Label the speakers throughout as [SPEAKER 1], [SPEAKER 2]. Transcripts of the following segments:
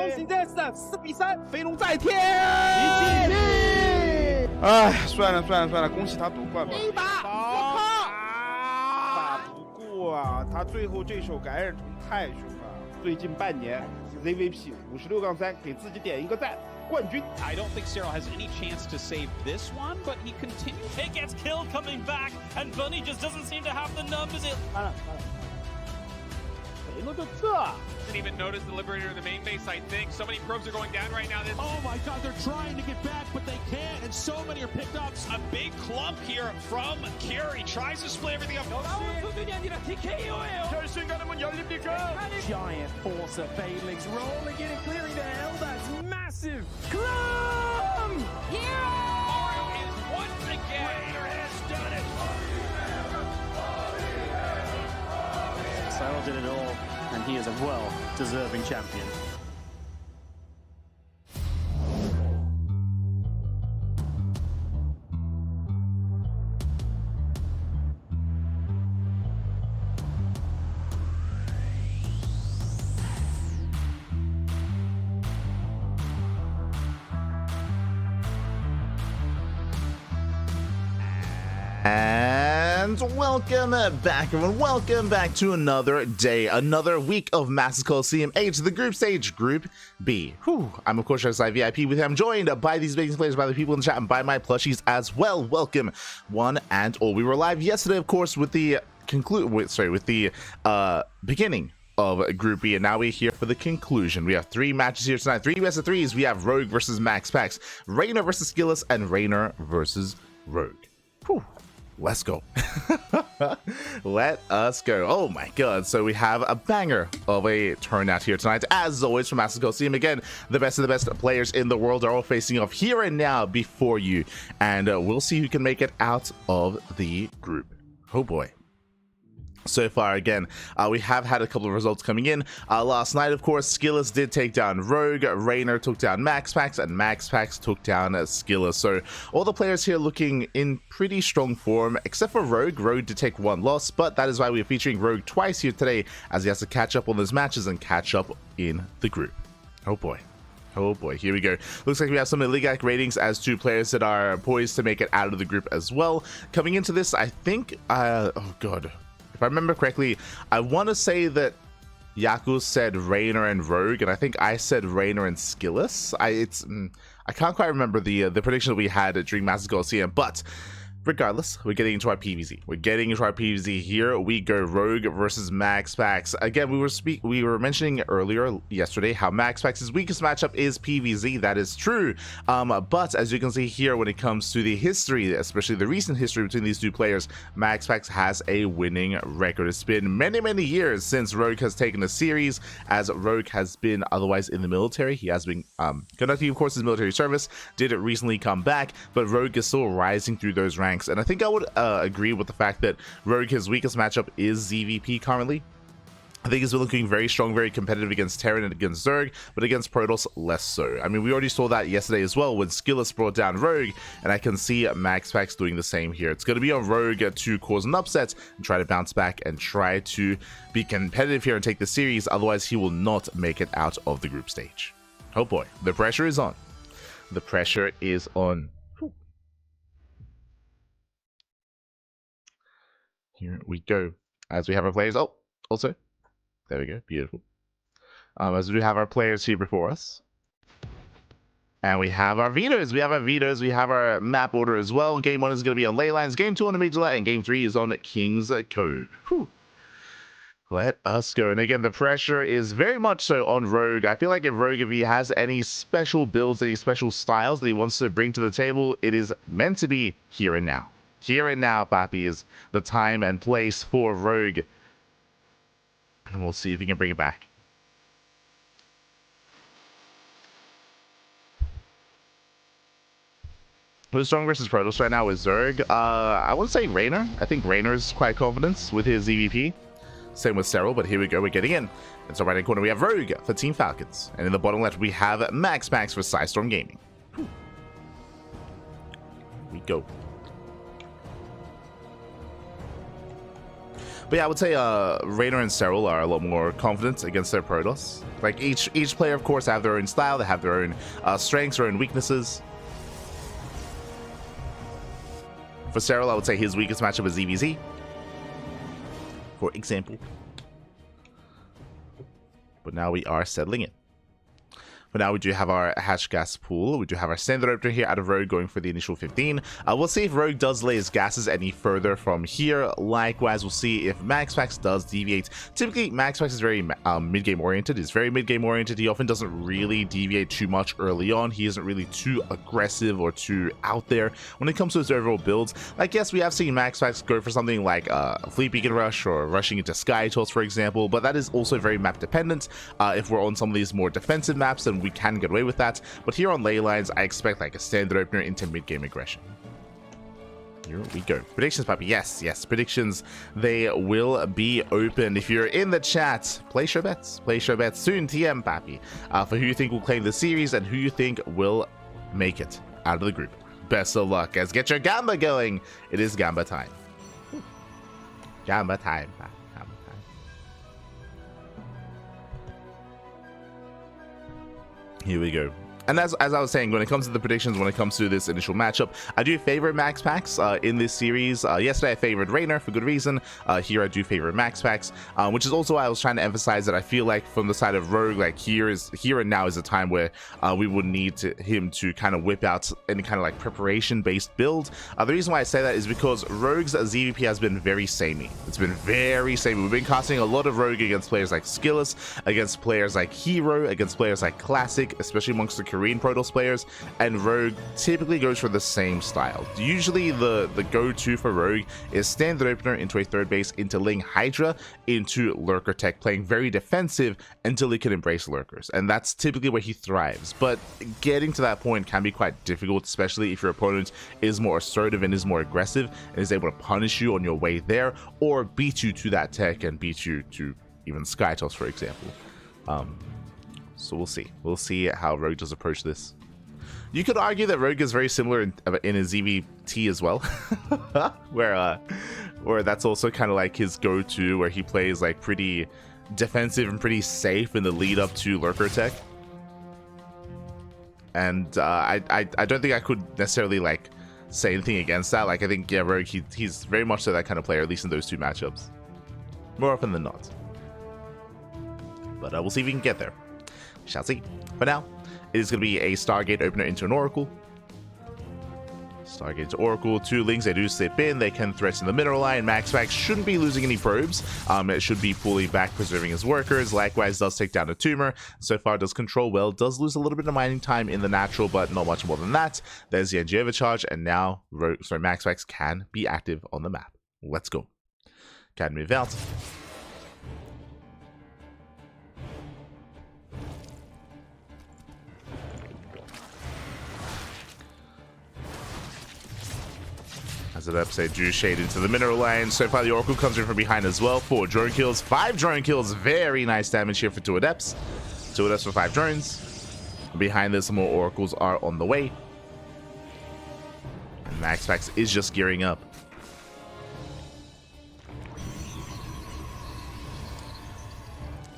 [SPEAKER 1] 恭喜这次4比3，
[SPEAKER 2] 飞龙在天！
[SPEAKER 3] 哎，算了，恭喜他夺冠吧。
[SPEAKER 2] 一把，
[SPEAKER 3] 打不过啊，他最后这手感染虫太凶了。最近半年 ，ZvP 56-3给自己点一个赞，冠军。
[SPEAKER 4] I don't think Cyril has any chance to save this one, but he continues.
[SPEAKER 5] He gets killed coming back, and Bunny just doesn't seem to have the numbers.
[SPEAKER 6] Didn't even notice the Liberator in the main base, I think. So many probes are going down right now.
[SPEAKER 7] Oh my god, they're trying to get back, but they can't, and so many are picked up.
[SPEAKER 5] A big clump here from Curie. Tries to split everything up.
[SPEAKER 1] Giant force of Fadelings rolling in and clearing the hell. That's massive. Clum!
[SPEAKER 5] Mario is once again.
[SPEAKER 8] Cyril did it all, and he is a well-deserving champion.
[SPEAKER 2] And welcome back, everyone. Welcome back to another day, another week of Massive Coliseum H, the group stage, Group B. Whew. I'm, of course, ZvP with him. I'm joined by these amazing players, by the people in the chat, and by my plushies as well. Welcome, one and all. We were live yesterday, of course, with the beginning of Group B, and now we're here for the conclusion. We have 3 matches here tonight, 3 best of 3s. We have Rogue versus MaxPax, Raynor versus Skilless, and Raynor versus Rogue. Whew. Let's go. Let us go. Oh my god. So we have a banger of a turnout here tonight. As always, from Massive Coliseum, again, the best of the best players in the world are all facing off here and now before you. And we'll see who can make it out of the group. Oh boy. So far, again, we have had a couple of results coming in. Last night, of course, Skilless did take down Rogue, Raynor took down MaxPax, and MaxPax took down Skilless. So all the players here looking in pretty strong form, except for Rogue. Rogue did take 1 loss, but that is why we're featuring Rogue twice here today, as he has to catch up on those matches and catch up in the group. Oh boy. Oh boy, here we go. Looks like we have some Ligac ratings as 2 players that are poised to make it out of the group as well. Coming into this, I think, oh god. If I remember correctly, I want to say that Yaku said Raynor and Rogue, and I think I said Raynor and Skilless. I can't quite remember the prediction that we had during Massive Coliseum, but regardless, we're getting into our PvZ. We're getting into our PvZ here. We go Rogue versus MaxPax. Again, we were mentioning earlier yesterday how MaxPax's weakest matchup is PvZ. That is true. But as you can see here, when it comes to the history, especially the recent history between these 2 players, MaxPax has a winning record. It's been many years since Rogue has taken a series, as Rogue has been otherwise in the military. He has been conducting, of course, his military service. Did it recently come back, but Rogue is still rising through those ranks. And I think I would agree with the fact that Rogue, his weakest matchup is ZvP currently. I think he's been looking very strong, very competitive against Terran and against Zerg, but against Protoss, less so. I mean, we already saw that yesterday as well when Skilless brought down Rogue, and I can see MaxPax doing the same here. It's going to be on Rogue to cause an upset and try to bounce back and try to be competitive here and take the series, otherwise he will not make it out of the group stage. Oh boy, the pressure is on. The pressure is on. Here we go. As we have our players. Oh, also, there we go. Beautiful. As we have our players here before us. And we have our vetoes. We have our map order as well. Game 1 is going to be on Leylines. Game 2 on Amygdala. And Game 3 is on King's Cove. Whew. Let us go. And again, the pressure is very much so on Rogue. I feel like if he has any special builds, any special styles that he wants to bring to the table, it is meant to be here and now. Here and now, Papi, is the time and place for Rogue. And we'll see if he can bring it back. Who's strong versus Protoss right now is Zerg. I would say Raynor. I think Raynor is quite confident with his ZvP. Same with Cyril, but here we go, we're getting in. And so right in the corner we have Rogue for Team Falcons. And in the bottom left we have MaxPax for Psystorm Gaming. Whew. Here we go. But yeah, I would say Reynor and Cyril are a lot more confident against their Protoss. Like each player, of course, have their own style. They have their own strengths, their own weaknesses. For Cyril, I would say his weakest matchup is ZvZ, for example. But now we are settling it. For now, we do have our hatch gas pool. We do have our standard opener here out of Rogue going for the initial 15. We'll see if Rogue does lay his gases any further from here. Likewise, we'll see if MaxPax does deviate. Typically, MaxPax is very mid-game oriented. He's very mid-game oriented. He often doesn't really deviate too much early on. He isn't really too aggressive or too out there when it comes to his overall builds. Like, yes, we have seen MaxPax go for something like Fleet Beacon Rush or rushing into Sky Toss, for example, but that is also very map dependent. If we're on some of these more defensive maps, then we can get away with that. But here on ley lines, I expect like a standard opener into mid-game aggression. Here we go. Predictions, puppy. Yes, predictions. They will be open. If you're in the chat, place your bets. Place your bets soon, TM, pappy, for who you think will claim the series and who you think will make it out of the group. Best of luck, guys. Get your Gamba going. It is Gamba time. Gamba time. Here we go. And as I was saying, when it comes to the predictions, when it comes to this initial matchup, I do favor MaxPax in this series. Yesterday I favored Reynor for good reason. Here I do favor MaxPax, which is also why I was trying to emphasize that I feel like from the side of Rogue, like here and now is a time where we would need him to kind of whip out any kind of like preparation-based build. The reason why I say that is because Rogue's ZvP has been very samey. It's been very samey. We've been casting a lot of Rogue against players like Skillus, against players like Hero, against players like Classic, especially amongst the Korean Protoss players, and Rogue typically goes for the same style. Usually the go-to for Rogue is standard opener into a third base, into Ling Hydra, into Lurker Tech, playing very defensive until he can embrace Lurkers, and that's typically where he thrives. But getting to that point can be quite difficult, especially if your opponent is more assertive and is more aggressive and is able to punish you on your way there, or beat you to that tech and beat you to even Sky Toss, for example. So we'll see. We'll see how Rogue does approach this. You could argue that Rogue is very similar in his ZvT as well, where that's also kind of like his go-to, where he plays like pretty defensive and pretty safe in the lead up to Lurker Tech. And I don't think I could necessarily like say anything against that. Like I think Rogue he's very much so that kind of player, at least in those two matchups, more often than not. But we'll see if we can get there. Shall see. For now, it is going to be a Stargate opener into an Oracle. Stargate to Oracle, 2 Lings, they do slip in, they can threaten the mineral line. MaxPax shouldn't be losing any probes. It should be fully back preserving his workers. Likewise, does take down a tumor. So far, does control well, does lose a little bit of mining time in the natural, but not much more than that. There's the NG overcharge, and now MaxPax can be active on the map. Let's go. Can move out. As an episode, do shade into the mineral line. So far, the Oracle comes in from behind as well. 4 drone kills, 5 drone kills. Very nice damage here for 2 Adepts. 2 Adepts for 5 drones. Behind this, more Oracles are on the way. And MaxPax is just gearing up.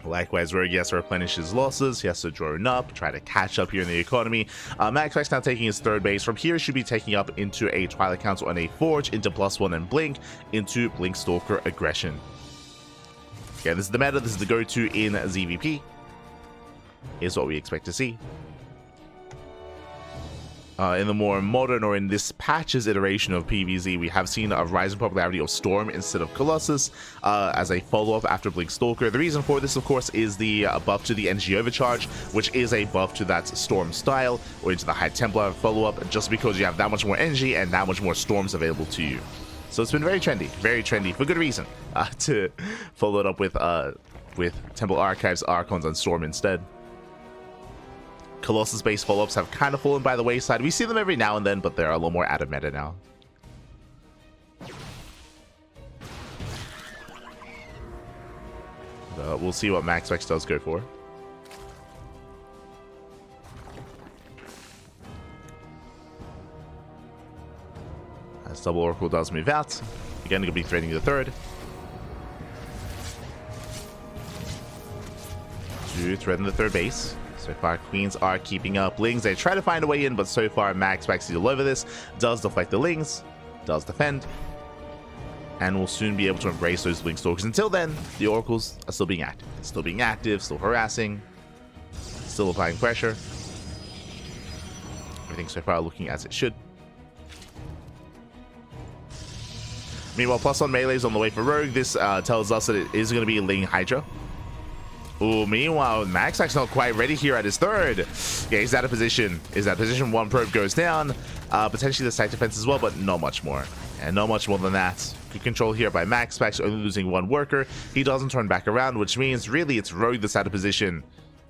[SPEAKER 2] Likewise, Rogue has to replenish his losses. He has to drone up, try to catch up here in the economy. MaxPax now taking his third base. From here, should be taking up into a Twilight Council and a Forge, into +1 and Blink, into Blink Stalker Aggression. Again, this is the meta. This is the go-to in ZvP. Here's what we expect to see. In the more modern, or in this patch's iteration of PvZ, we have seen a rise in popularity of Storm instead of Colossus as a follow-up after Blink Stalker. The reason for this, of course, is the buff to the NG Overcharge, which is a buff to that Storm style, or into the High Templar follow-up, just because you have that much more NG and that much more Storms available to you. So it's been very trendy, for good reason, to follow it up with Temple Archives, Archons, and Storm instead. Colossus-based follow-ups have kind of fallen by the wayside. We see them every now and then, but they're a little more out of meta now. We'll see what MaxPax does go for. As Double Oracle does move out. Again, going to be threatening the third. to threaten the third base. So far, Queens are keeping up. Lings, they try to find a way in, but so far, MaxPax is all over this. Does deflect the Lings, does defend, and will soon be able to embrace those Wing Stalkers. Until then, the Oracles are still being active. Still being active, still harassing, still applying pressure. Everything so far looking as it should. Meanwhile, plus on melee is on the way for Rogue. This tells us that it is going to be Ling Hydra. Oh, meanwhile, MaxPax not quite ready here at his third. Yeah, he's out of position. Is that position? One probe goes down. Potentially the side defense as well, but not much more. And not much more than that. Good control here by MaxPax, only losing one worker. He doesn't turn back around, which means really it's Rogue that's out of position.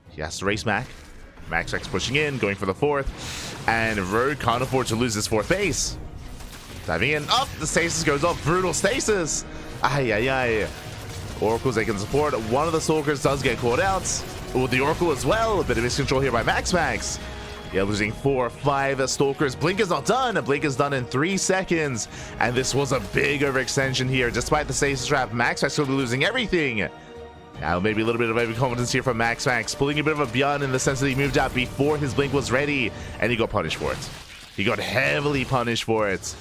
[SPEAKER 2] He has to race Mac. MaxPax pushing in, going for the fourth. And Rogue can't afford to lose this fourth base. Diving in. Up! The stasis goes off. Brutal stasis! Ay, ay, ay. Oracles they can support. One of the Stalkers does get caught out. Oh, the Oracle as well. A bit of miscontrol here by MaxPax. Yeah, losing 4 or 5 Stalkers. Blink is not done. Blink is done in 3 seconds. And this was a big overextension here. Despite the stasis trap, MaxPax will be losing everything. Now, maybe a little bit of overconfidence here from MaxPax. Pulling a bit of a Bjorn in the sense that he moved out before his Blink was ready. And he got punished for it. He got heavily punished for it.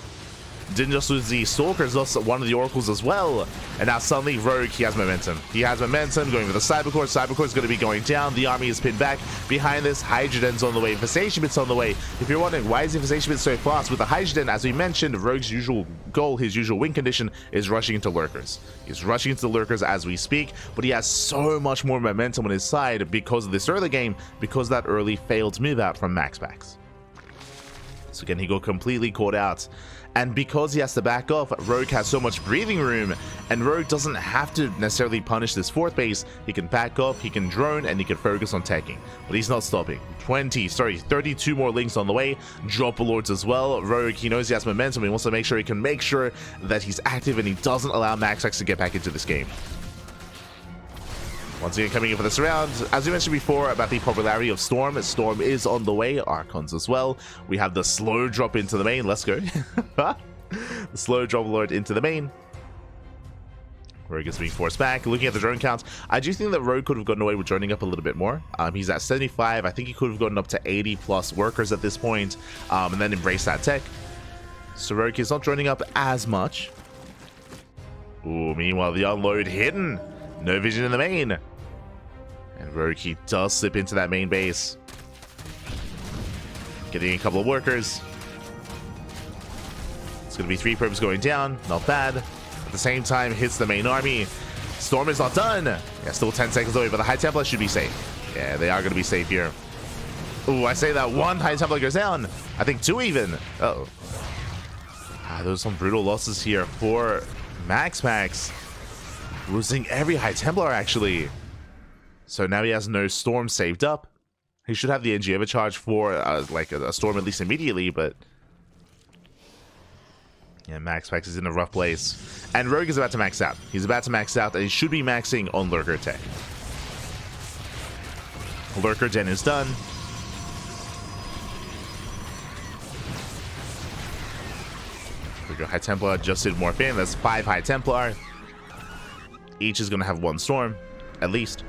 [SPEAKER 2] Didn't just lose the Stalkers, lost one of the Oracles as well. And now suddenly Rogue, he has momentum. He has momentum, going for the Cybercore. Cybercore is going to be going down. The army is pinned back. Behind this, Hydrogen's on the way. Visation on the way. If you're wondering, why is the Visation so fast? With the Hydrogen, as we mentioned, Rogue's usual goal, his usual win condition, is rushing into Lurkers. He's rushing into the Lurkers as we speak, but he has so much more momentum on his side because of this early game, because of that early failed move out from MaxPax. So again, he got completely caught out. And because he has to back off, Rogue has so much breathing room, and Rogue doesn't have to necessarily punish this fourth base. He can back off, he can drone, and he can focus on teching. But he's not stopping. 32 more Links on the way. Drop Lords as well. Rogue, he knows he has momentum. He wants to make sure he can make sure that he's active and he doesn't allow MaxPax to get back into this game. Once again, coming in for this round, as we mentioned before about the popularity of Storm, Storm is on the way, Archons as well. We have the slow drop into the main, let's go. The slow drop alert into the main. Rogue is being forced back. Looking at the drone count, I do think that Rogue could have gotten away with droning up a little bit more. He's at 75, I think he could have gotten up to 80 plus workers at this point, and then embrace that tech. So Rogue is not droning up as much. Ooh, meanwhile, the unload hidden. No vision in the main. And Rogue, he does slip into that main base. Getting a couple of workers. It's going to be 3 probes going down. Not bad. At the same time, hits the main army. Storm is not done. Yeah, still 10 seconds away, but the High Templar should be safe. Yeah, they are going to be safe here. Ooh, I say that 1 High Templar goes down. I think 2 even. Uh-oh. Those are some brutal losses here for MaxPax. Losing every High Templar, actually. So now he has no Storm saved up. He should have the NG overcharge for like a Storm at least immediately, but yeah, MaxPax is in a rough place. And Rogue is about to max out. He's about to max out, and he should be maxing on Lurker tech. Lurker gen is done. We go High Templar, just did morph in. That's 5 High Templar. Each is going to have 1 Storm, at least.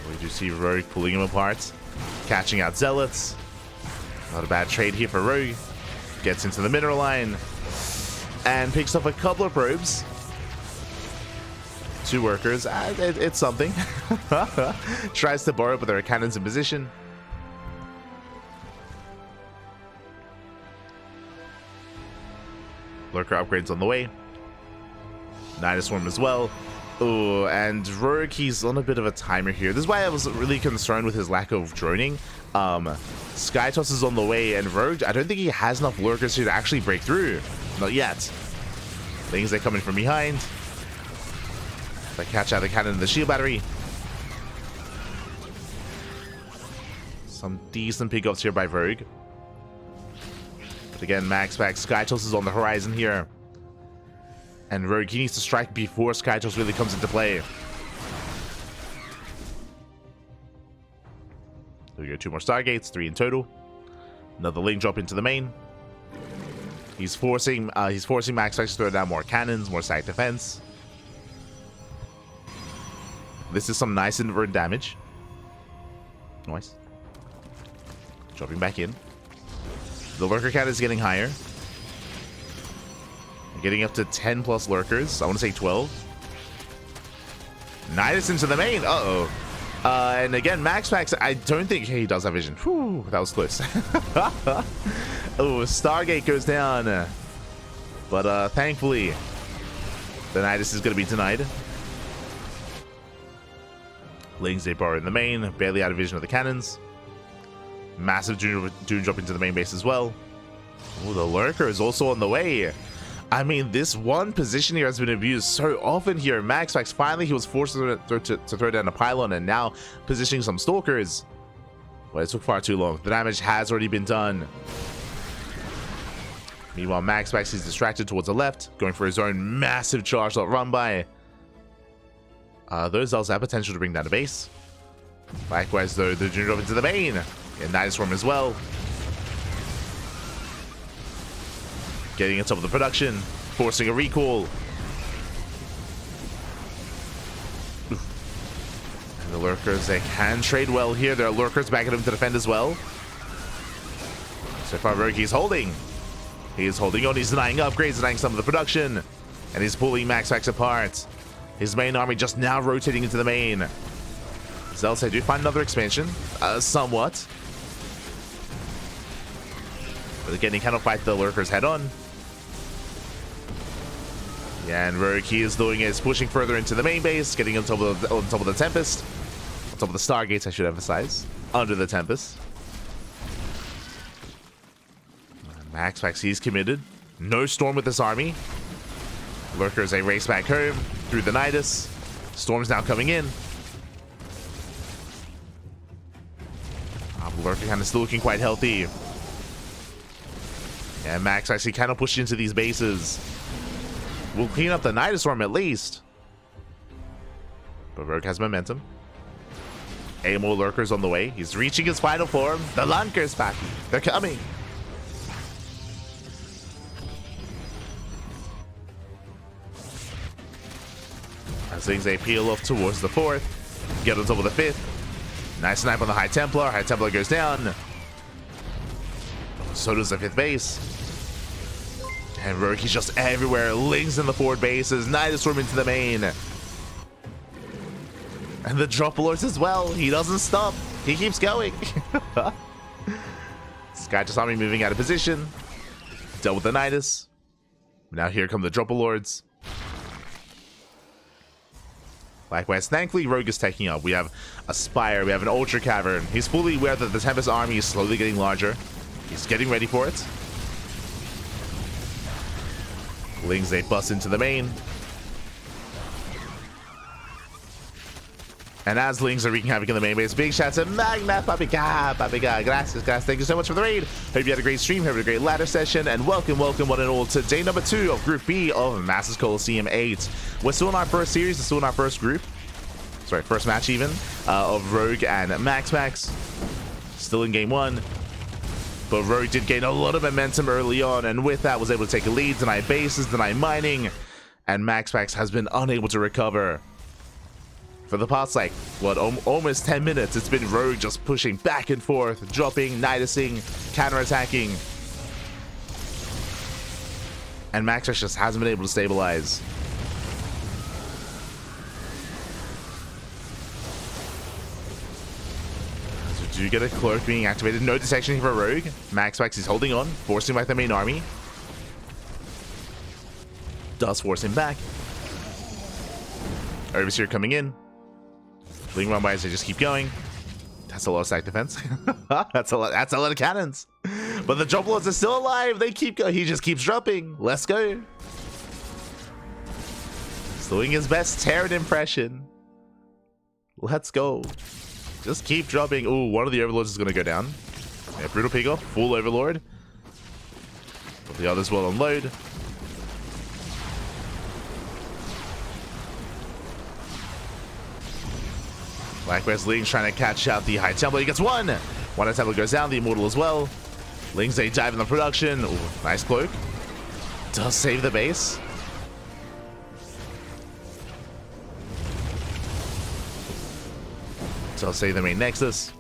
[SPEAKER 2] We do see Rogue pulling him apart, catching out Zealots. Not a bad trade here for Rogue. Gets into the mineral line and picks up a couple of probes. 2 workers. It's something. Tries to borrow, but there are cannons in position. Lurker upgrades on the way. Night Swarm as well. Oh, and Rogue, he's on a bit of a timer here. This is why I was really concerned with his lack of droning. Skytoss is on the way, and Rogue, I don't think he has enough Lurkers here to actually break through. Not yet. Things are coming from behind. They catch out the cannon and the shield battery. Some decent pickups here by Rogue. But again, MaxPax, Skytoss is on the horizon here. And Rogue, he needs to strike before Skytoss really comes into play. There we go, 2 more Stargates, 3 in total. Another link drop into the main. He's forcing MaxPax to throw down more cannons, more side defense. This is some nice invert damage. Nice. Dropping back in. The lurker count is getting higher. Getting up to 10 plus lurkers. I want to say 12. Nidus into the main. Uh-oh. And again, MaxPax, I don't think he does have vision. Whew, that was close. Oh, Stargate goes down. But thankfully, the Nidus is going to be denied. Lings they bar in the main, barely out of vision of the cannons. Massive Dune drop into the main base as well. Oh, the lurker is also on the way. I mean, this one position here has been abused so often here. MaxPax, finally, he was forced to throw down a pylon and now positioning some stalkers. But it took far too long. The damage has already been done. Meanwhile, MaxPax is distracted towards the left, going for his own massive charge dot run by. Those also have potential to bring down a base. Likewise, though, the June drop into the main. And Nidus Storm as well. Getting on top of the production, forcing a recall. And the lurkers, they can trade well here. There are lurkers backing him to defend as well. So far, Rogue, he's holding. He is holding on. He's denying upgrades, denying some of the production. And he's pulling MaxPax apart. His main army just now rotating into the main. Zealous, I do find another expansion. Somewhat. But again, he cannot fight the lurkers head on. Yeah, and Rogue, he is doing is pushing further into the main base, getting on top of the Tempest. On top of the Stargates, I should emphasize. Under the Tempest. MaxPax, he's committed. No Storm with this army. Lurkers, they race back home through the Nidus. Storm's now coming in. Lurker kind of still looking quite healthy. And MaxPax, he cannot push into these bases. We'll clean up the Nidus Storm at least. But Rogue has momentum. 8 more lurkers on the way. He's reaching his final form. The Lunkers, Pappy. They're coming. As things they peel off towards the 4th. Get on top of the 5th. Nice snipe on the High Templar. High Templar goes down. So does the 5th base. And Rogue, he's just everywhere. Lings in the forward bases. Nidus Storm into the main. And the drop lords as well. He doesn't stop. He keeps going. Sky just army moving out of position. Dealt with the Nidus. Now here come the drop lords. Likewise, thankfully, Rogue is taking up. We have a Spire. We have an Ultra Cavern. He's fully aware that the Tempest army is slowly getting larger. He's getting ready for it. Lings, they bust into the main. And as Lings are wreaking havoc in the main base, big shout out to Magna Papiga. Gracias, guys. Thank you so much for the raid. Hope you had a great stream. Hope you had a great ladder session. And welcome one and all to day number 2 of Group B of Masters Coliseum 8. We're still in our first series. We're still in our first group. Sorry, first match even. Of Rogue and MaxPax. Still in game 1. But Rogue did gain a lot of momentum early on, and with that was able to take a lead, deny bases, deny mining, and MaxPax has been unable to recover. For the past, like, what, almost 10 minutes, it's been Rogue just pushing back and forth, dropping, nidusing, counterattacking. And MaxPax just hasn't been able to stabilize. Do get a cloak being activated. No detection here for Rogue. MaxPax is holding on, forcing back the main army. Does force him back. Overseer coming in. Ling run by as they just keep going. That's a lot of stack defense. That's a lot of cannons. But the drop lords are still alive. They keep going. He just keeps dropping. Let's go. He's doing his best Terran impression. Let's go. Just keep dropping. Ooh, one of the overlords is going to go down. Yeah, brutal pig off. Full overlord. But the others will unload. Likewise, Ling's trying to catch out the High Templar. He gets one. One High Templar goes down. The Immortal as well. Ling's a dive in the production. Ooh, nice cloak. Does save the base. So I'll say the main Nexus.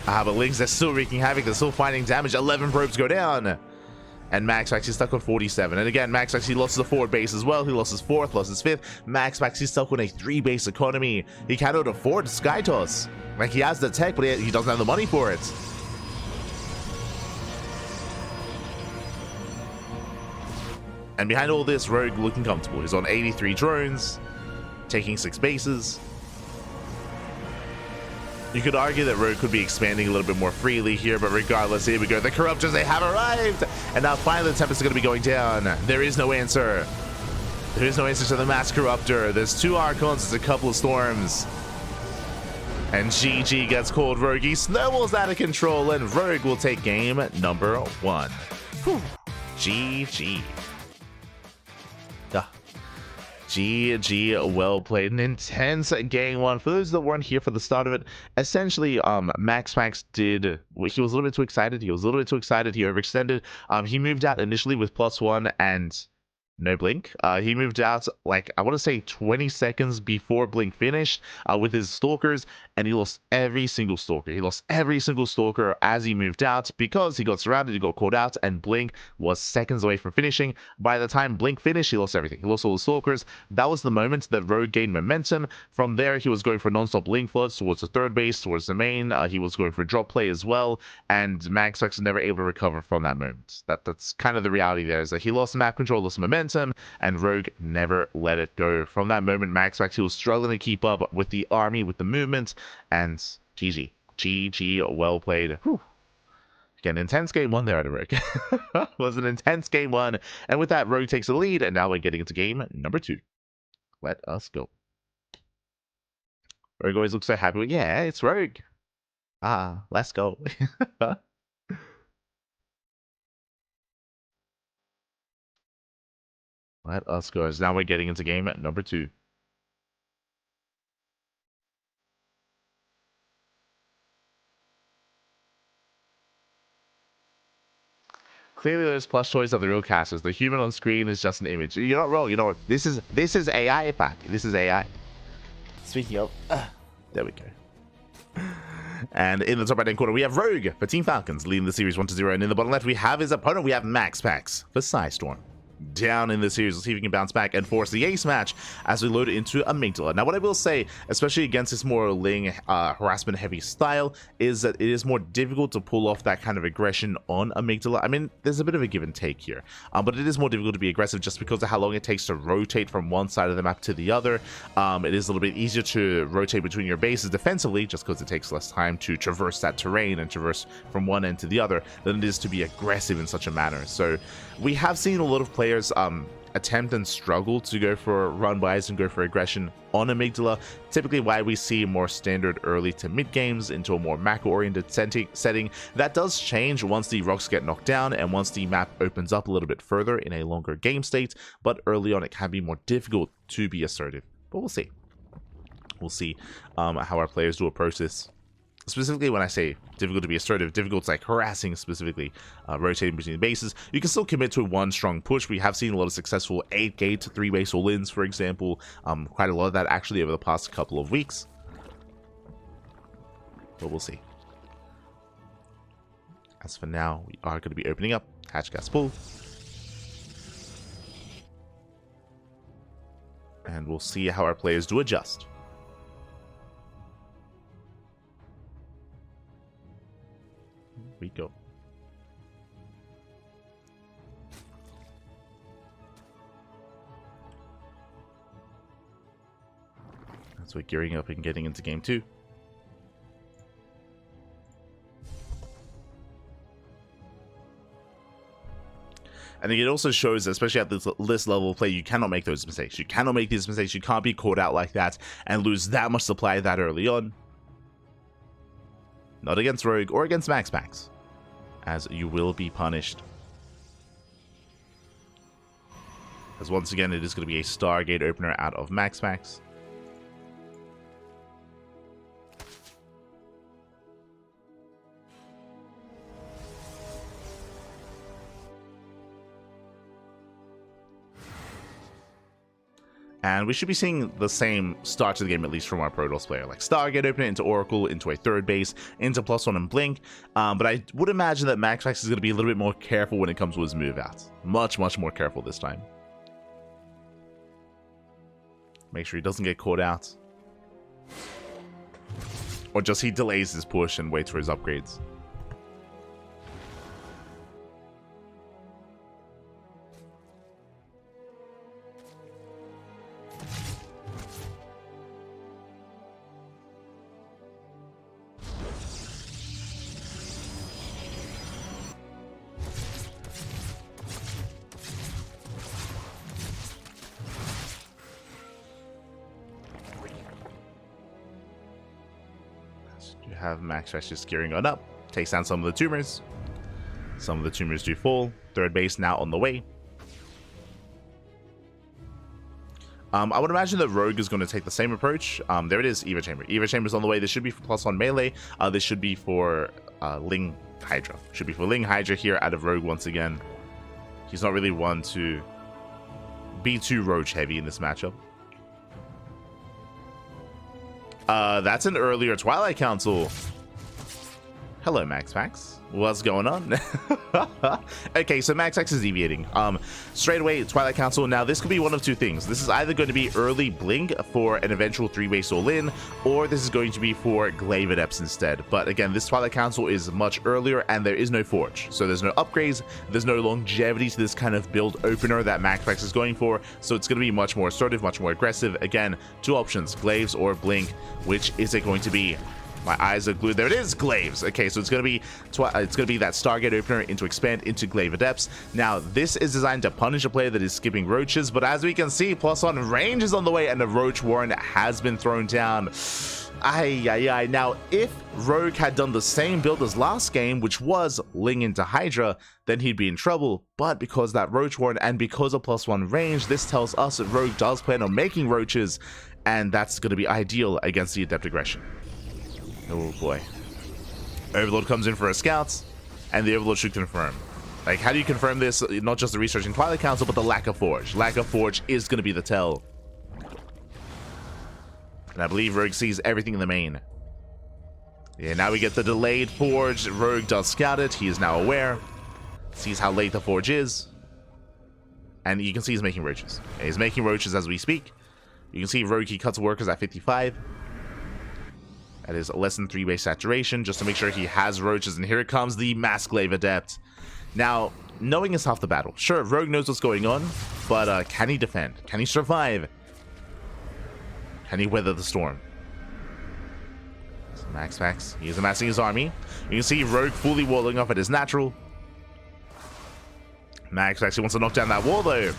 [SPEAKER 2] But Lynx, they're still wreaking havoc. They're still finding damage. 11 probes go down. And MaxPax, he's stuck on 47. And again, MaxPax, he lost his forward base as well. He lost his fourth, lost his fifth. MaxPax, he's stuck on a 3-base economy. He cannot afford Sky Toss. Like, he has the tech, but he doesn't have the money for it. And behind all this, Rogue looking comfortable. He's on 83 drones, taking 6 bases. You could argue that Rogue could be expanding a little bit more freely here, but regardless, here we go. The Corruptors, they have arrived! And now finally the Tempest is going to be going down. There is no answer. There is no answer to the Mass Corruptor. There's 2 Archons, there's a couple of Storms. And GG gets called. Rogue, he snowballs out of control, and Rogue will take game number 1. Whew. GG. GG, well played. An intense game 1. For those that weren't here for the start of it, essentially, MaxPax did, he was a little bit too excited. He overextended. He moved out initially with +1 and no blink. He moved out, like, I want to say 20 seconds before blink finished with his stalkers, and he lost every single stalker. He lost every single stalker as he moved out because he got surrounded, he got called out, and blink was seconds away from finishing. By the time blink finished, he lost everything. He lost all the stalkers. That was the moment that Rogue gained momentum. From there, he was going for non-stop blink floods towards the third base, towards the main. He was going for drop play as well, and MaxPax was never able to recover from that moment. That's kind of the reality there, is that he lost map control, lost momentum, and Rogue never let it go. From that moment, MaxPax, he was struggling to keep up with the army, with the movement, and GG, well played. Whew. Again, intense game 1 there out of Rogue. Was an intense game 1, and with that, Rogue takes the lead, and now we're getting into game number 2. Let us go. Rogue always looks so happy. Yeah, it's Rogue. Let's go. Let us go. Now we're getting into game number 2. Clearly, those plush toys are the real casters. The human on screen is just an image. You're not wrong. You know what? This is AI, Pack. This is AI. Speaking of, there we go. And in the top right-hand corner, we have Rogue for Team Falcons, leading the series 1-0. And in the bottom left, we have his opponent. We have MaxPax for Psystorm. Down in the series. Let's see if we can bounce back and force the ace match as we load it into Amygdala. Now, what I will say, especially against this more Ling harassment heavy style, is that it is more difficult to pull off that kind of aggression on Amygdala. I mean, there's a bit of a give and take here, but it is more difficult to be aggressive just because of how long it takes to rotate from one side of the map to the other. It is a little bit easier to rotate between your bases defensively just because it takes less time to traverse that terrain and traverse from one end to the other than it is to be aggressive in such a manner. So we have seen a lot of players attempt and struggle to go for run-bys and go for aggression on Amygdala, typically why we see more standard early to mid games into a more macro-oriented setting. That does change once the rocks get knocked down and once the map opens up a little bit further in a longer game state, but early on it can be more difficult to be assertive. But we'll see. We'll see how our players do approach this. Specifically, when I say difficult to be assertive, difficult is like harassing, specifically rotating between the bases. You can still commit to one strong push. We have seen a lot of successful 8-gate to 3-base all-ins, for example. Quite a lot of that actually over the past couple of weeks. But we'll see. As for now, we are going to be opening up Hatch Gas Pull. And we'll see how our players do adjust. We go. So we're gearing up and getting into game 2. And it also shows, especially at this level of play, you cannot make those mistakes. You cannot make these mistakes. You can't be caught out like that and lose that much supply that early on. Not against Rogue or against MaxPax, as you will be punished. As once again, it is going to be a Stargate opener out of MaxPax. And we should be seeing the same start to the game, at least from our Protoss player. Like Stargate open it into Oracle, into a third base, into +1 and Blink. But I would imagine that MaxPax is going to be a little bit more careful when it comes to his move outs. Much, much more careful this time. Make sure he doesn't get caught out. Or just he delays his push and waits for his upgrades. You have MaxPax just gearing on up, takes down some of the tumors. Some of the tumors do fall. Third base now on the way. I would imagine that Rogue is going to take the same approach. There it is, Eva Chamber. Eva Chamber's on the way. This should be for +1 melee. This should be for Ling Hydra. Should be for Ling Hydra here out of Rogue once again. He's not really one to be too Roach heavy in this matchup. That's an earlier Twilight Council. Hello, MaxPax. What's going on? Okay, so MaxPax is deviating. Straight away, Twilight Council. Now, this could be one of two things. This is either going to be early Blink for an eventual 3-base all-in, or this is going to be for Glaive Adepts instead. But again, this Twilight Council is much earlier, and there is no Forge. So there's no upgrades, there's no longevity to this kind of build opener that MaxPax is going for. So it's going to be much more assertive, much more aggressive. Again, two options, Glaives or Blink. Which is it going to be? My eyes are glued. There it is, Glaives. Okay, so it's gonna be that Stargate opener into expand into Glaive Adepts. Now, this is designed to punish a player that is skipping roaches, but as we can see, +1 range is on the way, and the Roach Warren has been thrown down. Ay. Now, if Rogue had done the same build as last game, which was Ling into Hydra, then he'd be in trouble. But because that Roach Warren and because of +1 range, this tells us that Rogue does plan on making roaches, and that's going to be ideal against the Adept Aggression. Oh boy. Overlord comes in for a scout, and the Overlord should confirm. Like, how do you confirm this? Not just the research in Twilight Council, but the lack of Forge. Lack of Forge is going to be the tell. And I believe Rogue sees everything in the main. Yeah, now we get the delayed Forge. Rogue does scout it. He is now aware. Sees how late the Forge is. And you can see he's making roaches. Yeah, he's making roaches as we speak. You can see Rogue, he cuts workers at 55. That is less than 3-base saturation, just to make sure he has roaches. And here it comes, the Mass Glaive Adept. Now, knowing is half the battle. Sure, Rogue knows what's going on, but can he defend? Can he survive? Can he weather the storm? So MaxPax, he is amassing his army. You can see Rogue fully walling off at his natural. MaxPax, he wants to knock down that wall, though.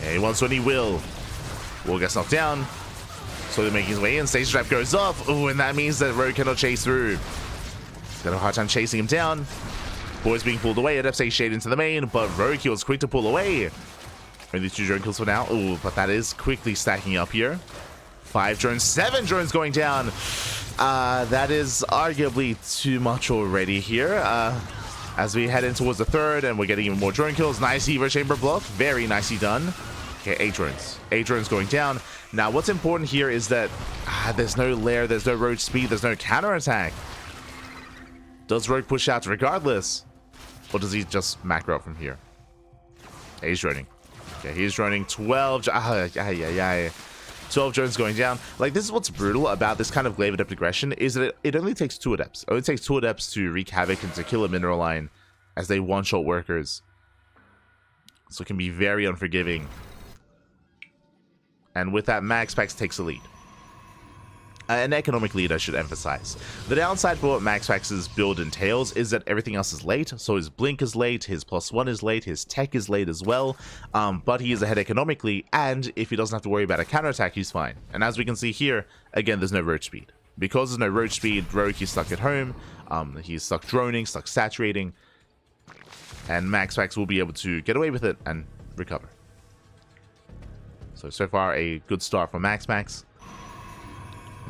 [SPEAKER 2] Yeah, he wants to, and he will. Wall gets knocked down. Slowly making his way in. Stage trap goes off. Oh, and that means that Rogue cannot chase through. He's got a hard time chasing him down. Boy's being pulled away. Adept stays shade into the main, but Rogue, he was quick to pull away. Only 2 drone kills for now. Oh, but that is quickly stacking up here. 5 drones, 7 drones going down. That is arguably too much already here. As we head in towards the third, and we're getting even more drone kills. Nice Eva Chamber block. Very nicely done. Okay, 8 drones. 8 drones going down. Now, what's important here is that there's no lair, there's no roach speed, there's no counterattack. Does Rogue push out regardless? Or does he just macro up from here? Yeah, he's droning. Okay, he's droning 12. 12 drones going down. Like, this is what's brutal about this kind of Glaive Adept aggression, is that it only takes 2 Adepts. It only takes 2 Adepts to wreak havoc and to kill a mineral line as they one-shot workers. So it can be very unforgiving. And with that, MaxPax takes the lead. An economic lead, I should emphasize. The downside for what MaxPax's build entails is that everything else is late. So his Blink is late, his +1 is late, his tech is late as well. But he is ahead economically, and if he doesn't have to worry about a counterattack, he's fine. And as we can see here, again, there's no roach speed. Because there's no roach speed, Rogue, he's stuck at home. He's stuck droning, stuck saturating. And MaxPax will be able to get away with it and recover. So far, a good start for MaxPax.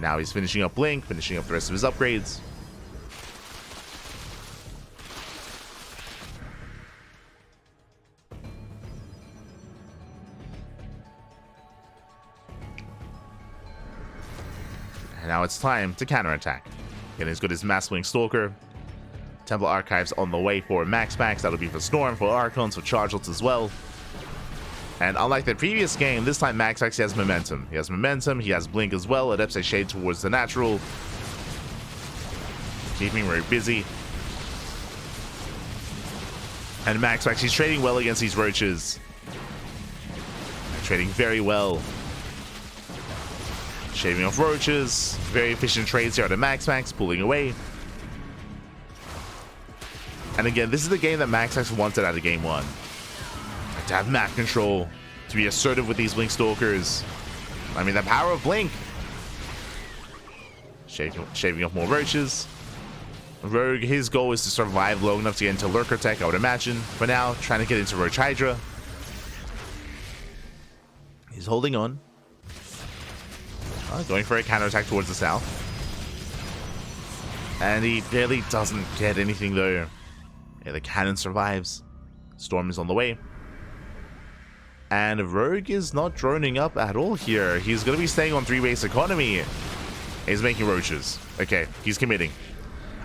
[SPEAKER 2] Now he's finishing up Blink, finishing up the rest of his upgrades. And now it's time to counterattack. Getting as good as Mass Wing Stalker. Templar Archives on the way for MaxPax. That'll be for Storm, for Archons, for Chargelts as well. And unlike the previous game, this time MaxPax has momentum. He has momentum, he has Blink as well. Adepts a shade towards the natural. Keeping very busy. And MaxPax, he's trading well against these roaches. Trading very well. Shaving off roaches. Very efficient trades here out of MaxPax, pulling away. And again, this is the game that MaxPax wanted out of game 1. To have map control, to be assertive with these Blink Stalkers. I mean, the power of Blink. Shaving off more roaches. Rogue, his goal is to survive long enough to get into Lurker Tech, I would imagine. For now, trying to get into Roach Hydra. He's holding on. Going for a counterattack towards the south. And he barely doesn't get anything though. Yeah, the cannon survives. Storm is on the way. And Rogue is not droning up at all here. He's going to be staying on 3-base economy. He's making roaches. Okay, he's committing.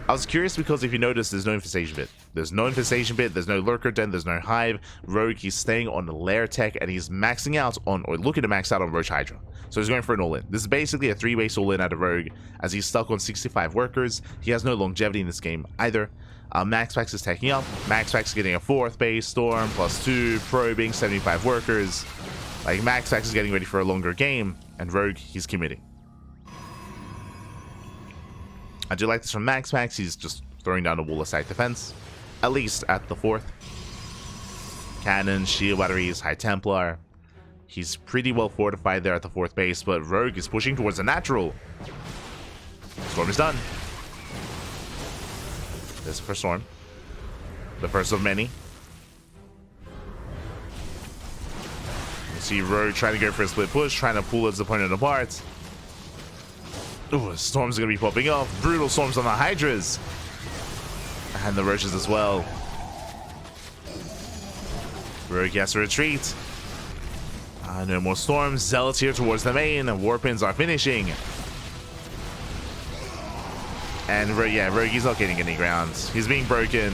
[SPEAKER 2] I was curious because if you notice, there's no infestation bit. There's no infestation bit, there's no lurker den, there's no hive. Rogue, he's staying on the lair tech and he's maxing out on, or looking to max out on Roach Hydra. So he's going for an all-in. This is basically a 3-base all-in out of Rogue as he's stuck on 65 workers. He has no longevity in this game either. MaxPax is taking up. MaxPax is getting a 4th base, Storm, +2, probing, 75 workers. Like, MaxPax is getting ready for a longer game, and Rogue, he's committing. I do like this from MaxPax. He's just throwing down a wall of site defense, at least at the 4th. Cannon, shield batteries, High Templar. He's pretty well fortified there at the 4th base, but Rogue is pushing towards the natural. Storm is done. This is for Storm. The first of many. You see Rogue trying to go for a split push, trying to pull his opponent apart. Ooh, Storms are going to be popping off. Brutal Storms on the Hydras. And the Roaches as well. Rogue has to retreat. No more Storms. Zealots here towards the main. Warpins are finishing. And yeah, Rogue, he's not getting any ground. He's being broken.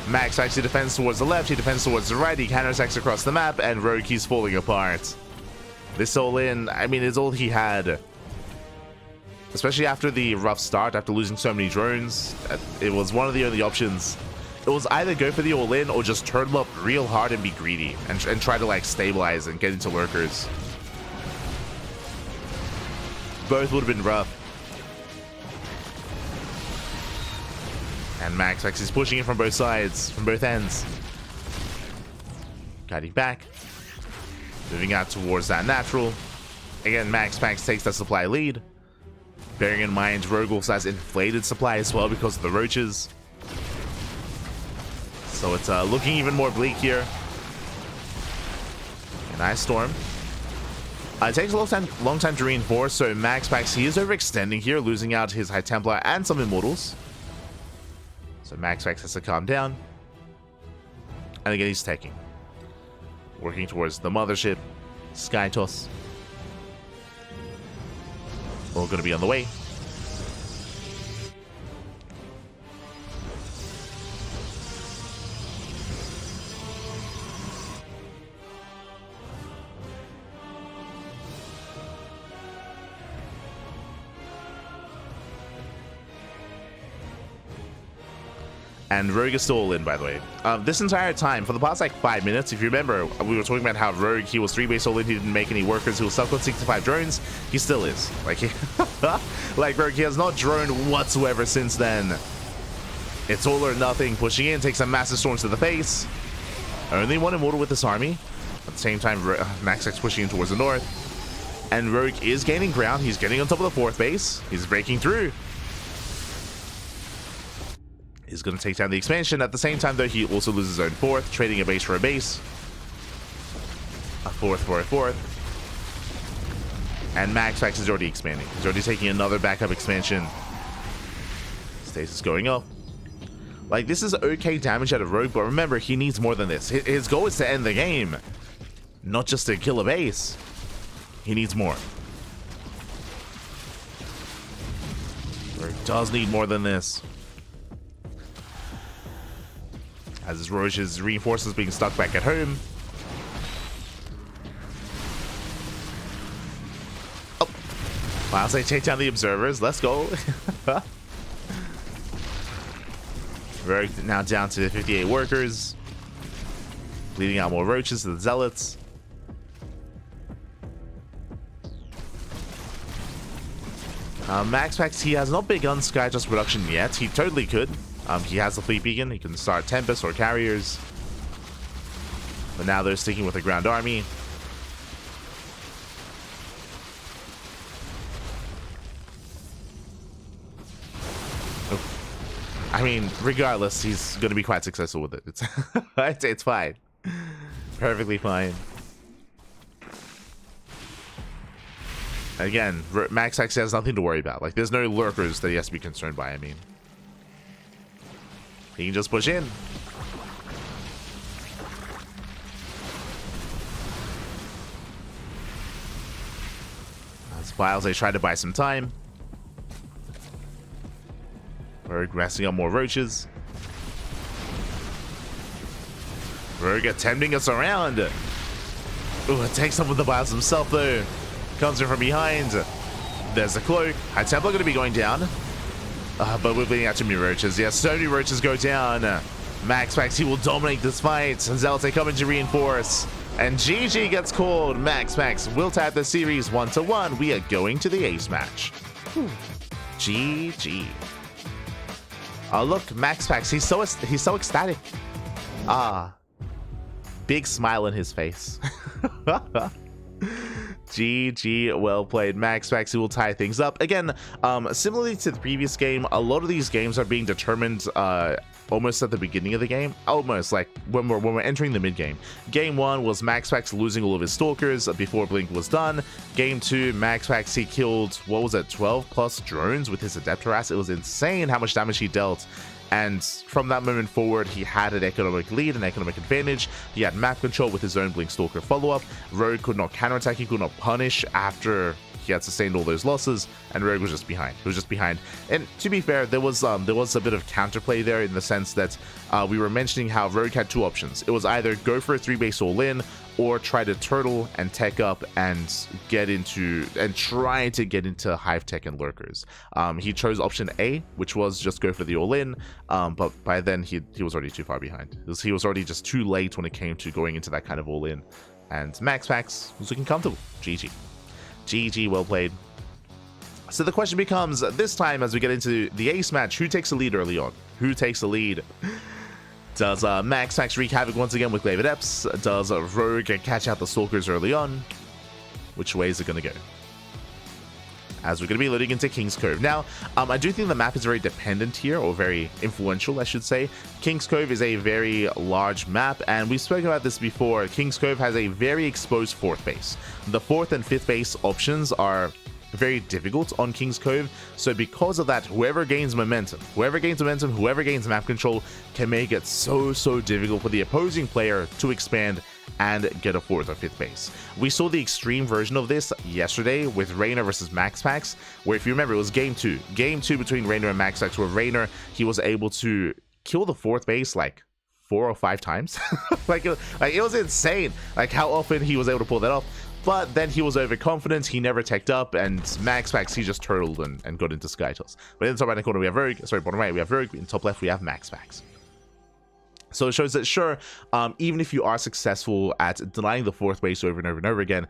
[SPEAKER 2] MaxPax, he defends towards the left. He defends towards the right. He counterattacks across the map. And Rogue, he's falling apart. This all-in, I mean, it's all he had. Especially after the rough start, after losing so many drones. It was one of the only options. It was either go for the all-in or just turn them up real hard and be greedy. And try to, like, stabilize and get into lurkers. Both would have been rough. And MaxPax is pushing it from both sides, from both ends. Guiding back. Moving out towards that natural. Again, MaxPax takes that supply lead. Bearing in mind, Rogue also has inflated supply as well because of the roaches. So it's looking even more bleak here. A nice Storm. It takes a long time to reinforce, so MaxPax, he is overextending here, losing out his High Templar and some Immortals. So MaxPax has to calm down. And again, he's taking. Working towards the Mothership. Sky Toss. All going to be on the way. And Rogue is still all in, by the way. This entire time, for the past like 5 minutes, if you remember, we were talking about how Rogue, he was 3-base all in, he didn't make any workers, he was stuck on 65 drones. He still is. Like, like Rogue, he has not droned whatsoever since then. It's all or nothing. Pushing in, takes some massive storms to the face. Only one Immortal with this army. At the same time, MaxPax pushing in towards the north. And Rogue is gaining ground. He's getting on top of the 4th base. He's breaking through. He's going to take down the expansion. At the same time, though, he also loses his own 4th, trading a base for a base. A 4th for a 4th. And MaxPax is already expanding. He's already taking another backup expansion. Stasis going up. Like, this is okay damage out of Rogue, but remember, he needs more than this. His goal is to end the game, not just to kill a base. He needs more. does need more than this. As his Roche's reinforcements being stuck back at home. Oh, Miles, they take down the observers. Let's go. Rogue now down to 58 workers, leading out more roaches to the zealots. MaxPax, he has not begun Skytoss production yet. He totally could. He has the fleet beacon. He can start Tempest or carriers. But now they're sticking with the ground army. I mean, regardless, he's going to be quite successful with it. It's fine. Perfectly fine. Again, MaxPax has nothing to worry about. Like, there's no lurkers that he has to be concerned by, I mean. He can just push in. As Files, they try to buy some time. Rogue resting on more roaches. Rogue attempting us around. Ooh, it takes up with the Biles himself, though. Comes in from behind. There's the cloak. High Templar going to be going down. But we're bleeding out too many roaches. Yeah, so many roaches go down. MaxPax, he will dominate this fight. Zealot coming to reinforce. And GG gets called. MaxPax will tap the series 1-1. We are going to the ace match. Whew. GG. Look, MaxPax, he's so ecstatic. Big smile on his face. GG, well played. MaxPax, who will tie things up. Again, similarly to the previous game, a lot of these games are being determined almost at the beginning of the game. Almost, like when we're entering the mid-game. Game 1 was MaxPax losing all of his stalkers before Blink was done. Game 2, MaxPax, he killed, what was it, 12 plus drones with his Adept Harass. It was insane how much damage he dealt. And from that moment forward, he had an economic lead, an economic advantage. He had map control with his own Blink Stalker follow-up. Rogue could not counterattack, he could not punish after he had sustained all those losses, and Rogue was just behind. He was just behind. And to be fair, there was a bit of counterplay there in the sense that we were mentioning how Rogue had two options. It was either go for a 3-base all-in, or try to turtle and tech up and try to get into Hive Tech and Lurkers. He chose option A, which was just go for the all-in, but by then he was already too far behind. He was already just too late when it came to going into that kind of all-in. And MaxPax was looking comfortable. GG. GG, well played. So the question becomes, this time as we get into the ace match, who takes the lead early on? Who takes the lead? Does MaxPax wreak havoc once again with Glaive Adepts? Does Rogue catch out the Stalkers early on? Which way is it going to go? As we're going to be loading into King's Cove. Now, I do think the map is very dependent here, or very influential, I should say. King's Cove is a very large map, and we've spoken about this before. King's Cove has a very exposed 4th base. The 4th and 5th base options are very difficult on King's Cove, so because of that, whoever gains momentum, whoever gains map control can make it so difficult for the opposing player to expand and get a 4th or 5th base. We saw the extreme version of this yesterday with Raynor versus MaxPax, where if you remember, it was game 2 between Raynor and MaxPax, where Raynor, he was able to kill the 4th base like 4 or 5 times. like it was insane, like how often he was able to pull that off. But then he was overconfident, he never teched up, and MaxPax, he just turtled and got into Skytoss. But in the top right corner we have Rogue, bottom right we have Rogue, in top left we have MaxPax. So it shows that, sure, even if you are successful at denying the 4th base over and over and over again,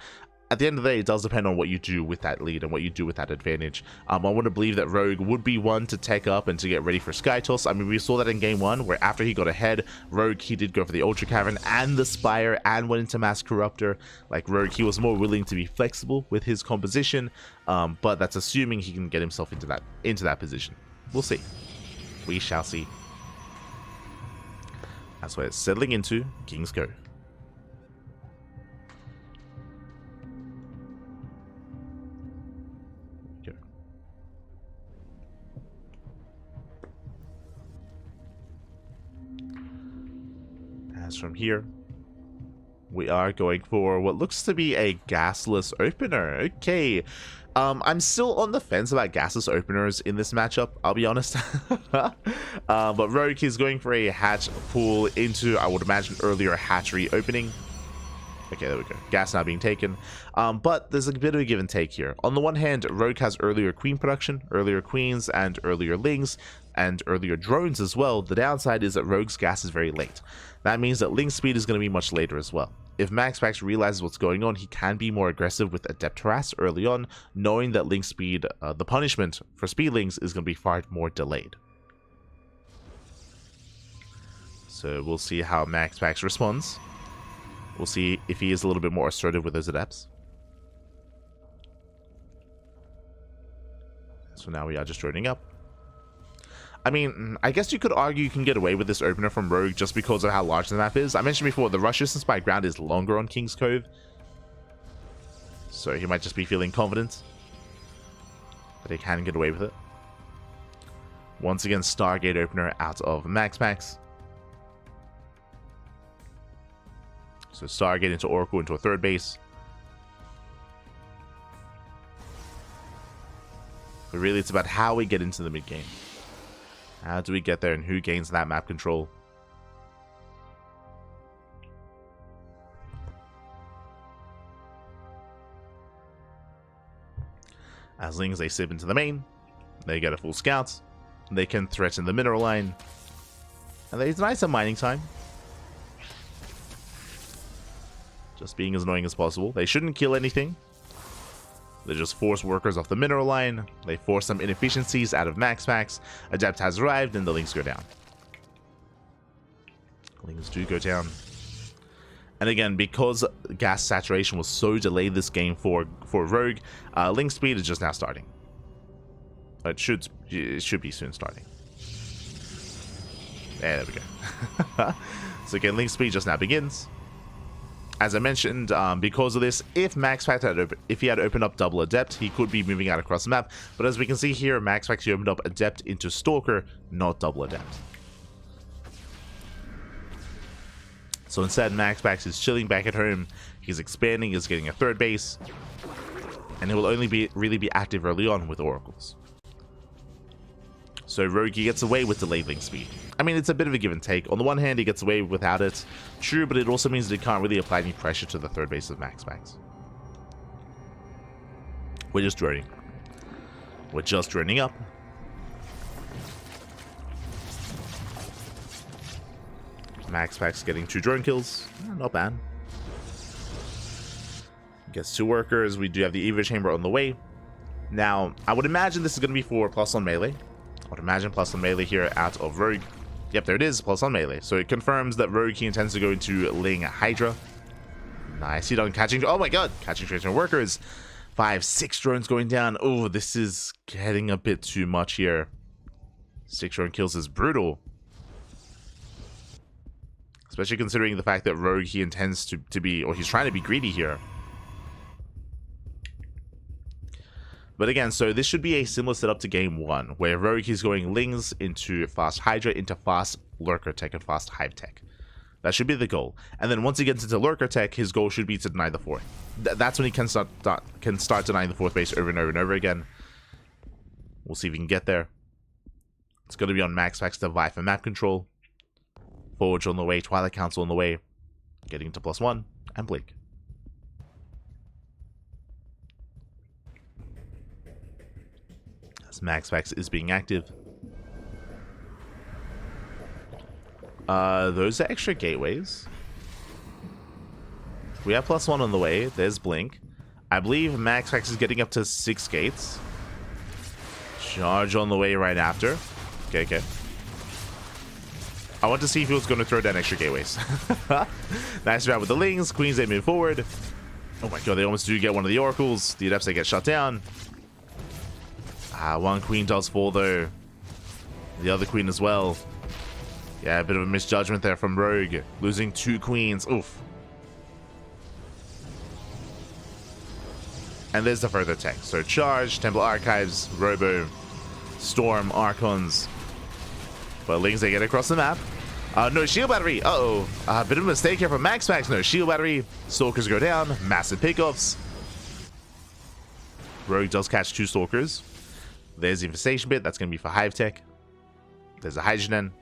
[SPEAKER 2] at the end of the day, it does depend on what you do with that lead and what you do with that advantage. I want to believe that Rogue would be one to tech up and to get ready for Skytoss. I mean, we saw that in game 1, where after he got ahead, Rogue, he did go for the Ultra Cavern and the Spire and went into Mass Corruptor. Like Rogue, he was more willing to be flexible with his composition, but that's assuming he can get himself into that position. We'll see. We shall see. That's where it's settling into King's Cove. As from here, we are going for what looks to be a gasless opener. Okay, I'm still on the fence about gasless openers in this matchup, I'll be honest. But Rogue is going for a hatch pull into, I would imagine, earlier hatchery opening. Okay, there we go. Gas now being taken. But there's a bit of a give and take here. On the one hand, Rogue has earlier queen production, earlier queens, and earlier lings, and earlier drones as well. The downside is that Rogue's gas is very late. That means that ling speed is going to be much later as well. If MaxPax realizes what's going on, he can be more aggressive with Adept Harass early on, knowing that ling speed, the punishment for speedlings, is going to be far more delayed. So we'll see how MaxPax responds. We'll see if he is a little bit more assertive with those adepts. So now we are just droning up. I mean, I guess you could argue you can get away with this opener from Rogue just because of how large the map is. I mentioned before, the rush distance by ground is longer on King's Cove. So he might just be feeling confident that he can get away with it. Once again, Stargate opener out of MaxPax. So Stargate into Oracle into a third base. But really, it's about how we get into the mid game. How do we get there and who gains that map control? As long as they sip into the main, they get a full scout. They can threaten the mineral line. And they deny some mining time. Just being as annoying as possible. They shouldn't kill anything. They just force workers off the mineral line. They force some inefficiencies out of MaxPax. Adept has arrived and the lings go down. Lings do go down. And again, because gas saturation was so delayed this game for Rogue, ling speed is just now starting. It should be soon starting. Yeah, there we go. So again, ling speed just now begins. As I mentioned, because of this, if MaxPax had opened up double Adept, he could be moving out across the map. But as we can see here, MaxPax he opened up Adept into Stalker, not double Adept. So instead, MaxPax is chilling back at home. He's expanding, he's getting a third base, and he will only really be active early on with Oracles. So Rogue gets away with delayed ling speed. I mean, it's a bit of a give and take. On the one hand, he gets away without it. True, but it also means that he can't really apply any pressure to the third base of MaxPax. We're just droning. We're just droning up. MaxPax getting 2 drone kills. Not bad. Gets 2 workers. We do have the Evo Chamber on the way. Now, I would imagine this is going to be for plus on melee. I would imagine plus on melee here out of Rogue. Yep, there it is, plus on melee. So it confirms that Rogue he intends to go into Ling Hydra. Nice hit on catching. Oh my god, catching tracer workers. 5, 6 drones going down. Oh, this is getting a bit too much here. 6 drone kills is brutal. Especially considering the fact that Rogue he intends to be, or he's trying to be greedy here. But again, so this should be a similar setup to game 1, where Rogue is going Lings into fast Hydra, into fast Lurker Tech, and fast Hive Tech. That should be the goal. And then once he gets into Lurker Tech, his goal should be to deny the 4th. That's when he can start denying the 4th base over and over and over again. We'll see if he can get there. It's going to be on MaxPax to vie for map control. Forge on the way, Twilight Council on the way. Getting to +1, and Blink. MaxPax is being active. Those are extra gateways. We have +1 on the way. There's Blink. I believe MaxPax is getting up to 6 gates. Charge on the way right after. Okay. I want to see if he was going to throw down extra gateways. Nice round with the Lings. Queens, they move forward. Oh my god, they almost do get one of the Oracles. The Adepts, they get shut down. One queen does fall though. The other queen as well. Yeah, a bit of a misjudgment there from Rogue. Losing 2 queens. Oof. And there's the further tech. So Charge, Temple Archives, Robo, Storm, Archons. But Lings, they get across the map. No shield battery. Uh-oh. A bit of a mistake here from MaxPax. No shield battery. Stalkers go down. Massive pickoffs. Rogue does catch 2 Stalkers. There's the Infestation bit. That's going to be for Hive Tech. There's a Hydrogen.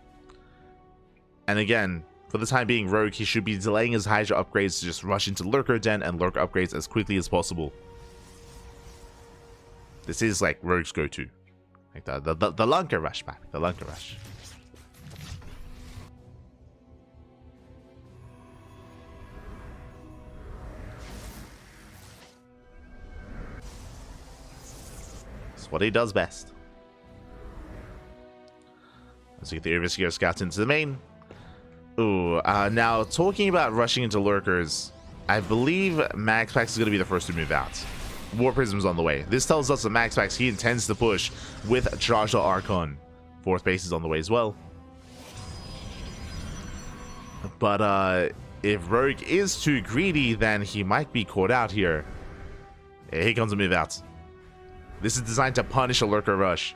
[SPEAKER 2] And again, for the time being, Rogue, he should be delaying his Hydra upgrades to just rush into Lurker Den and Lurker upgrades as quickly as possible. This is like Rogue's go-to. Like the Lunker Rush back. The Lunker Rush. It's what he does best. Let's get the Overseer Scouts into the main. Ooh, now talking about rushing into Lurkers, I believe MaxPax is going to be the first to move out. War Prism's on the way. This tells us that MaxPax, he intends to push with Charged Archon. 4th base is on the way as well. But if Rogue is too greedy, then he might be caught out here. Yeah, here comes a move out. This is designed to punish a Lurker rush.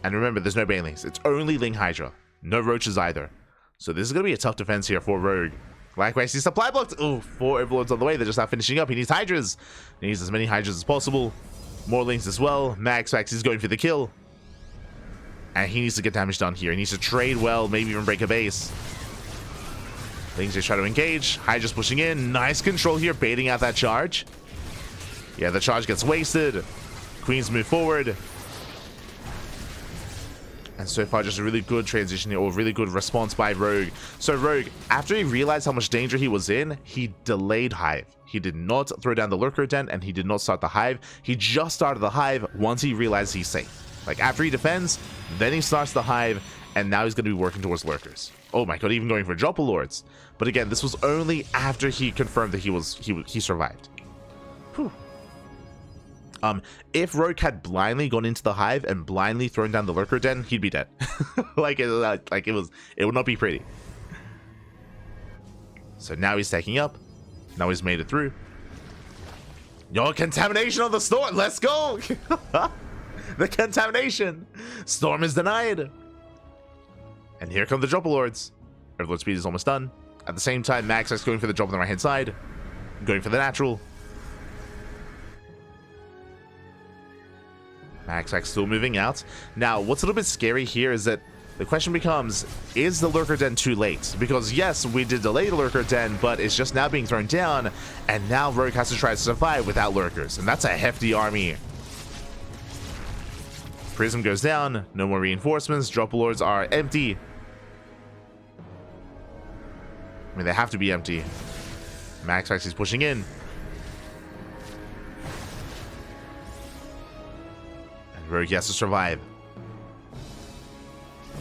[SPEAKER 2] And remember, there's no Banelings. It's only Ling Hydra. No Roaches either. So this is going to be a tough defense here for Rogue. Likewise, he's supply blocked. Ooh, 4 Overlords on the way. They're just not finishing up. He needs Hydras. He needs as many Hydras as possible. More Lings as well. MaxPax is going for the kill. And he needs to get damage done here. He needs to trade well, maybe even break a base. Lings just try to engage. Hydra's pushing in. Nice control here, baiting out that charge. Yeah, the charge gets wasted. Queens move forward. And so far, just a really good transition here, or really good response by Rogue. So Rogue, after he realized how much danger he was in, he delayed Hive. He did not throw down the Lurker Den, and he did not start the Hive. He just started the Hive once he realized he's safe. Like, after he defends, then he starts the Hive, and now he's going to be working towards Lurkers. Oh my god, even going for Dropper Lords. But again, this was only after he confirmed that he survived. Whew. If Rogue had blindly gone into the Hive and blindly thrown down the Lurker Den, he'd be dead. It would not be pretty. So now he's taking up. Now he's made it through. Yo, contamination on the storm. Let's go. The contamination. Storm is denied. And here come the Dropper Lords. Overlord speed is almost done. At the same time, MaxPax going for the drop on the right hand side. Going for the natural. MaxPax still moving out. Now, what's a little bit scary here is that the question becomes, is the Lurker Den too late? Because yes, we did delay the Lurker Den, but it's just now being thrown down, and now Rogue has to try to survive without Lurkers, and that's a hefty army. Prism goes down, no more reinforcements, Dropper Lords are empty. I mean, they have to be empty. MaxPax is pushing in. Rogue has to survive.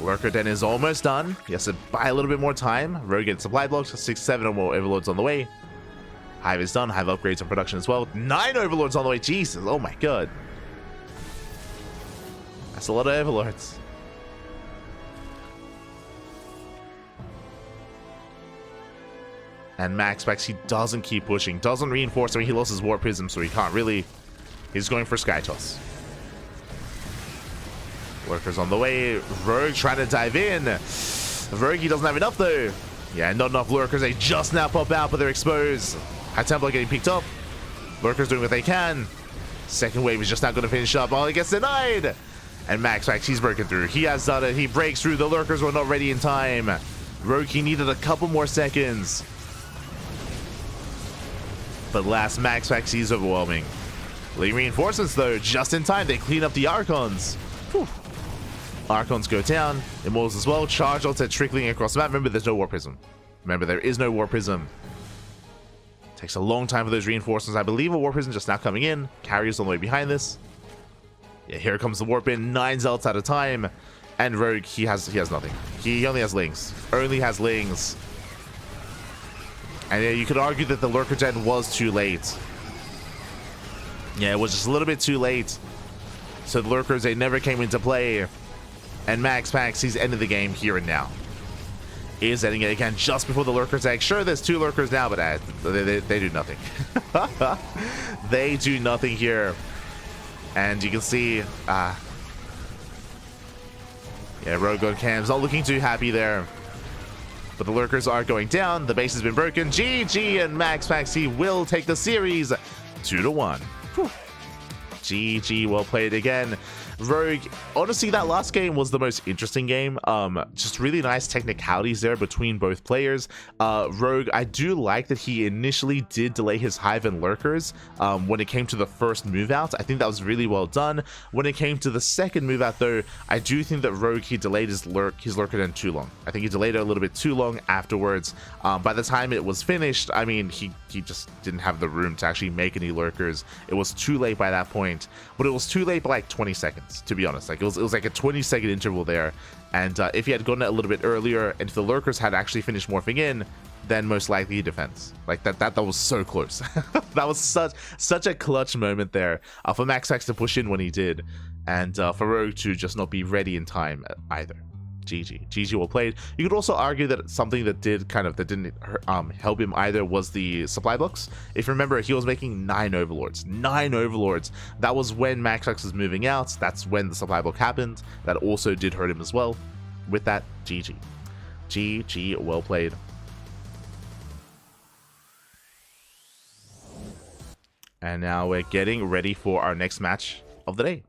[SPEAKER 2] Lurker Den is almost done. He has to buy a little bit more time. Rogue gets supply blocks. 6, 7 or more Overlords on the way. Hive is done. Hive upgrades on production as well. 9 Overlords on the way. Jesus. Oh my god. That's a lot of Overlords. And MaxPax, he doesn't keep pushing. Doesn't reinforce. I mean, he lost his War Prism, so he can't really. He's going for Sky Toss. Lurkers on the way. Rogue trying to dive in. Rogue, he doesn't have enough though. Yeah, not enough Lurkers. They just now pop out, but they're exposed. High Templar getting picked up. Lurkers doing what they can. Second wave is just not going to finish up. Oh, it gets denied. And MaxPax, he's broken through. He has done it. He breaks through. The Lurkers were not ready in time. Rogue, he needed a couple more seconds. But last, MaxPax, he's overwhelming. Ling reinforcements though, just in time. They clean up the Archons. Whew. Archons go down. Immortals as well. Charge ults are trickling across the map. Remember, there's no War Prism. Remember, there is no War Prism. Takes a long time for those reinforcements. I believe a War Prism just now coming in. Carriers on the way behind this. Yeah, here comes the Warp in. 9 Zealots at a time. And Rogue, he has nothing. He only has Lings. Only has Lings. And yeah, you could argue that the Lurker Den was too late. Yeah, it was just a little bit too late. So the Lurkers, they never came into play. And MaxPax, he's ended the game here and now. He is ending it again just before the Lurkers egg. Sure, there's 2 Lurkers now, but they do nothing. They do nothing here. And you can see, yeah, Rogue on cams not looking too happy there. But the Lurkers are going down. The base has been broken. GG, and MaxPax, he will take the series 2-1. Whew. GG, well played again. Rogue, honestly, that last game was the most interesting game. Just really nice technicalities there between both players. Rogue, I do like that he initially did delay his Hive and Lurkers when it came to the first move out. I think that was really well done. When it came to the second move out though, I do think that Rogue, he delayed his Lurker then too long. I think he delayed it a little bit too long afterwards. By the time it was finished, I mean, he just didn't have the room to actually make any Lurkers. It was too late by that point, but it was too late by like 20 seconds, to be honest. Like it was like a 20-second interval there, and if he had gone a little bit earlier and if the Lurkers had actually finished morphing in, then most likely he defends. Like that was so close. That was such a clutch moment there for MaxPax to push in when he did, and for Rogue to just not be ready in time either. GG, well played. You could also argue that something that didn't help him either was the supply blocks. If you remember, he was making 9 overlords. That was when MaxPax was moving out. That's when the supply block happened. That also did hurt him as well. With that, GG, well played. And now we're getting ready for our next match of the day.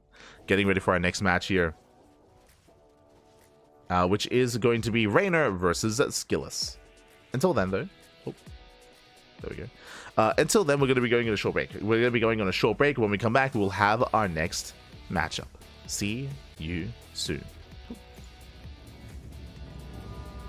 [SPEAKER 2] Getting ready for our next match here. Which is going to be Raynor versus Skillus. Until then, though, there we go. Until then, we're going to be going on a short break. We're going to be going on a short break. When we come back, we'll have our next matchup. See you soon.